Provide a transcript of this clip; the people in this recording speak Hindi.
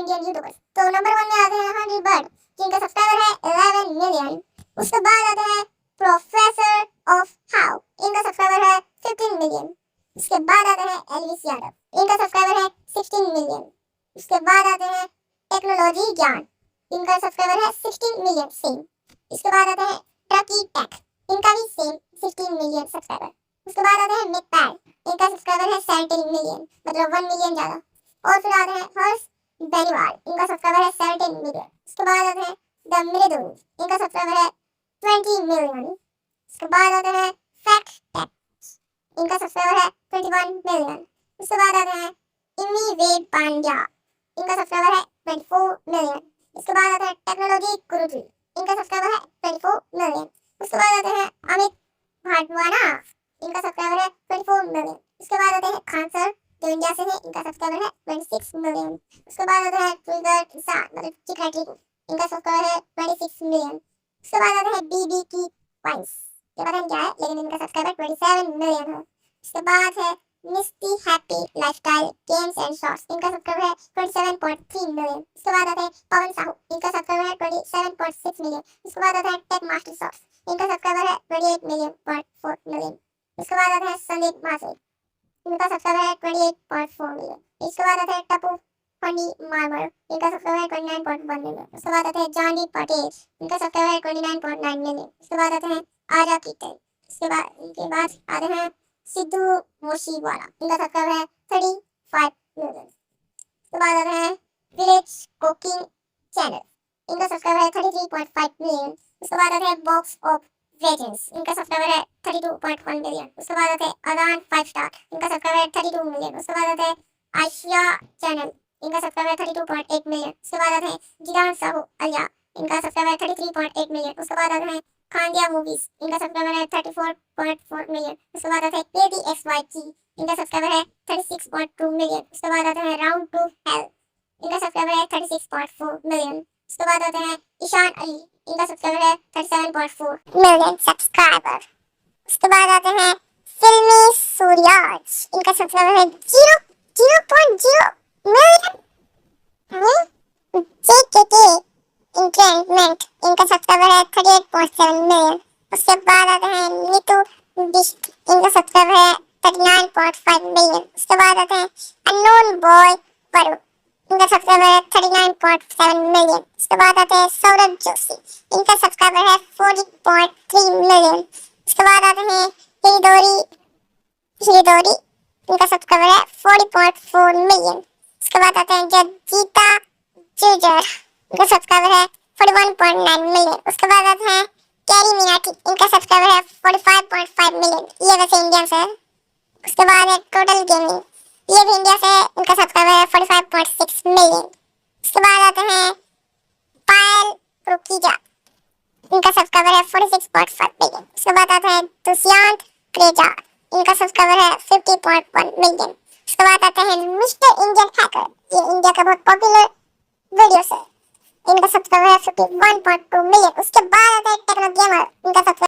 Indian YouTubers. तो नंबर 1 में आते हैं हनी बर्ड, जिनका सब्सक्राइबर है 11 मिलियन। उसके बाद आते हैं प्रोफेसर ऑफ हाउ, इनका सब्सक्राइबर है 15 मिलियन। उसके बाद आते हैं एल्विस यादव, इनका सब्सक्राइबर है 16 मिलियन। उसके बाद आते हैं टेक्नोलॉजी ज्ञान, इनका सब्सक्राइबर है 16 मिलियन सेम। इसके बाद आते हैं ट्रकी टेक, इनका भी सेम 16 मिलियन सब्सक्राइबर। उसके बाद आते हैं मिकपैड, इनका सब्सक्राइबर है 17 मिलियन, मतलब 1 मिलियन ज्यादा। और फिर आते हैं हर्ष बेनीवाल, इनका सब्सक्राइबर है 17 मिलियन। उसके बाद आते हैं द मृदुल, इनका सब्सक्राइबर है 20 मिलियन। उसके बाद आते हैं फैक्ट टेक, इनका सब्सक्राइबर है 21 मिलियन। उसके बाद आते हैं इमी वेद पांड्या, इनका सब्सक्राइबर है 24 मिलियन। इसके बाद आते हैं टेक्नोलॉजी गुरुजी, इनका सब्सक्राइबर है 24 मिलियन। उसके बाद आते हैं अमित भाटवाना, इनका सब्सक्राइबर है 24 मिलियन। इसके बाद आते हैं खान सर, जो इंडिया से है, इनका सब्सक्राइबर है 26 मिलियन। उसके बाद आते हैं ट्विगर किसान, मतलब चिकराटी, इनका सब्सक्राइबर है 26 मिलियन। उसके बाद आते हैं बीबी की वाइंस, ये पता नहीं क्या है, लेकिन इनका सब्सक्राइबर 27 मिलियन है। उसके बाद है misty happy lifestyle games and shorts, इनका सब्सक्राइबर है 27.3 मिलियन। उसके बाद आते हैं पवन साहू, इनका सब्सक्राइबर है 27.6 मिलियन। उसके बाद आता है टेक मास्टर सॉफ्ट, इनका सब्सक्राइबर है 28 मिलियन 4 मिलियन। उसके बाद आता है संदीप मासे, इनका सब्सक्राइबर है 28.4 मिलियन। इसके बाद आता है टप्पू फनी मार्मर, इनका सब्सक्राइबर है 29.1 मिलियन। उसके बाद आते हैं जॉनी पटेल, इनका सब्सक्राइबर है 29.9 मिलियन। उसके बाद आते हैं आजा कीर्तन, इनके बाद आते हैं सिद्धू मूसेवाला, इनका सब्सक्राइबर है 35 मिलियन। उसके बाद आते हैं विलेज कुकिंग चैनल, इनका सब्सक्राइबर है 33.5 मिलियन। उसके बाद आते हैं बॉक्स ऑफ वेजेंस, इनका सब्सक्राइबर है 32.1 मिलियन। उसके बाद आते हैं अदान 5 स्टार, इनका सब्सक्राइबर है 32 मिलियन। उसके बाद आते हैं आशिया चैनल, इनका सब्सक्राइबर है 32.8 मिलियन। उसके बाद आते हैं जिदान साहू अलिया, इनका सब्सक्राइबर है 33.8 मिलियन। उसके बाद आते हैं खांडिया मूवीज, इनका सब्सक्राइबर है 34.4 मिलियन। उसके बाद आते हैं KDXYG, इनका सब्सक्राइबर है 36.2 मिलियन। उसके बाद आते हैं राउंड टू हेल, इनका सब्सक्राइबर है 36.4 मिलियन। उसके बाद आते हैं ईशान अली, इनका सब्सक्राइबर है 37.4 मिलियन सब्सक्राइबर। उसके बाद आते हैं फिल्मी सूर्याज, इनका सब्सक्राइबर है 0.0 मिलियन। JKK एंटरटेनमेंट, इनका सब्सक्राइबर है 38.7 मिलियन। उसके बाद आते हैं नीतू बिष्ट, इनका सब्सक्राइबर है 39.5 मिलियन। उसके बाद आते हैं अननोन बॉय परू, इनका सब्सक्राइबर है 39.7 मिलियन। उसके बाद आते हैं सौरभ जोशी, इनका सब्सक्राइबर है 40.3 मिलियन। उसके बाद आते हैं हिरिदोरी, इनका सब्सक्राइबर है 40.4 मिलियन। उसके बाद आते हैं जगजीता जूजर, इनका सब्सक्राइबर है 41.9 मिलियन। उसके बाद आते हैं कैरी मिनाटी, इनका सब्सक्राइबर है 45.5 मिलियन, ये वैसे इंडियन से है। उसके बाद है टोटल गेमिंग, ये भी इंडिया से है, इनका सब्सक्राइबर है 45.6 मिलियन। उसके बाद आते हैं पायल रुकीजा, इनका सब्सक्राइबर है 46.5 मिलियन। उसके बाद आता है दुष्यंत क्रेजा, इनका सब्सक्राइबर है 50.1 मिलियन। उसके बाद आता है मिस्टर इंडियन हैकर, ये इंडिया का बहुत पॉपुलर वीडियो है, इनका सब्सक्राइबर है 51.2 मिलियन। उसके बाद आता है टेक्नो गेमर, इनका सब्सक्राइबर